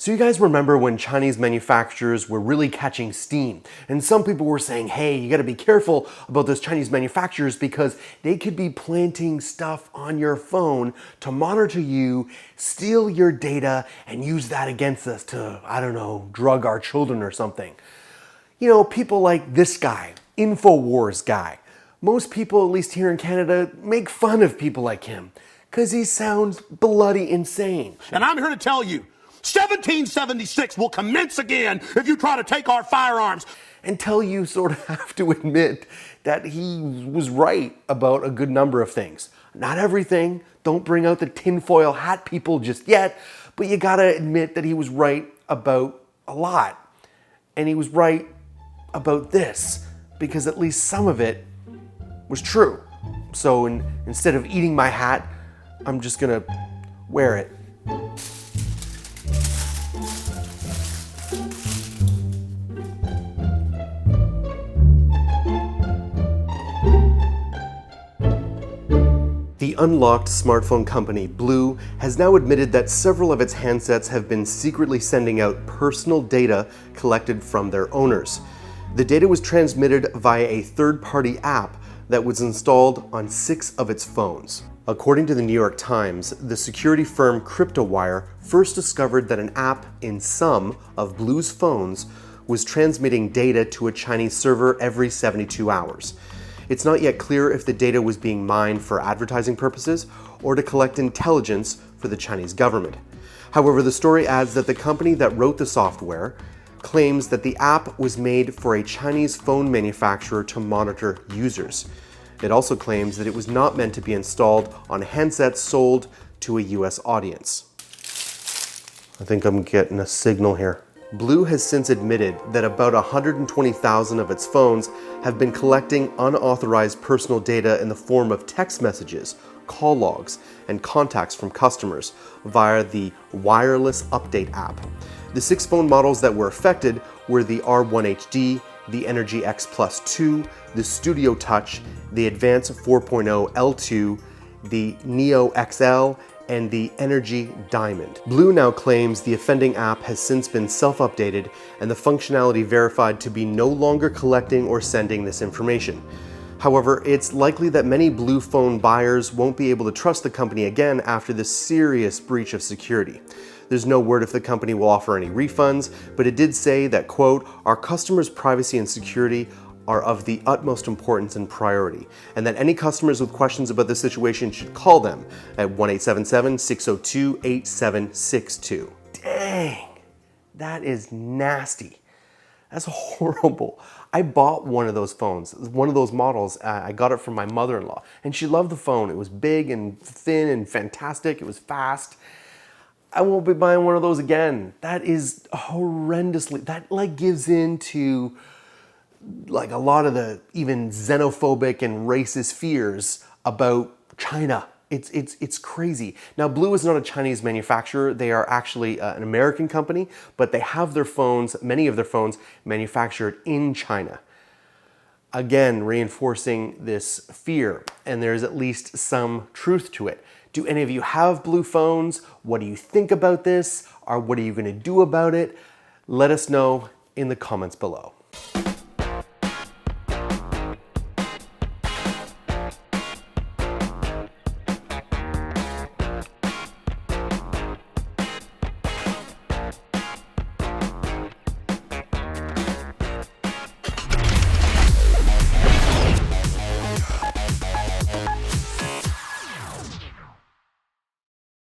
So you guys remember when Chinese manufacturers were really catching steam, and some people were saying, hey, you gotta be careful about those Chinese manufacturers because they could be planting stuff on your phone to monitor you, steal your data, and use that against us to, I don't know, drug our children or something. You know, people like this guy, InfoWars guy. Most people, at least here in Canada, make fun of people like him because he sounds bloody insane. And I'm here to tell you, 1776 will commence again if you try to take our firearms. Until you sort of have to admit that he was right about a good number of things. Not everything. Don't bring out the tinfoil hat people just yet, but you gotta admit that he was right about a lot. And he was right about this, because at least some of it was true. So instead of eating my hat, I'm just gonna wear it. The unlocked smartphone company BLU has now admitted that several of its handsets have been secretly sending out personal data collected from their owners. The data was transmitted via a third-party app that was installed on 6 of its phones. According to the New York Times, the security firm CryptoWire first discovered that an app in some of BLU's phones was transmitting data to a Chinese server every 72 hours. It's not yet clear if the data was being mined for advertising purposes or to collect intelligence for the Chinese government. However, the story adds that the company that wrote the software claims that the app was made for a Chinese phone manufacturer to monitor users. It also claims that it was not meant to be installed on handsets sold to a US audience. I think I'm getting a signal here. BLU has since admitted that about 120,000 of its phones have been collecting unauthorized personal data in the form of text messages, call logs, and contacts from customers via the Wireless Update app. The 6 phone models that were affected were the R1HD, the Energy X Plus 2, the Studio Touch, the Advance 4.0 L2, the Neo XL, and the Energy Diamond. BLU now claims the offending app has since been self-updated and the functionality verified to be no longer collecting or sending this information. However, it's likely that many BLU phone buyers won't be able to trust the company again after this serious breach of security. There's no word if the company will offer any refunds, but it did say that, quote, "Our customers' privacy and security are of the utmost importance and priority, and that any customers with questions about the situation should call them at 1-877-602-8762. Dang, that is nasty. That's horrible. I bought one of those phones, one of those models. I got it from my mother-in-law, and she loved the phone. It was big and thin and fantastic. It was fast. I won't be buying one of those again. That is horrendously, that like gives in to like a lot of the even xenophobic and racist fears about China. It's crazy. Now, BLU is not a Chinese manufacturer. They are actually an American company, but they have their phones, many of their phones, manufactured in China. Again, reinforcing this fear, and there's at least some truth to it. Do any of you have BLU phones? What do you think about this? Or what are you gonna do about it? Let us know in the comments below.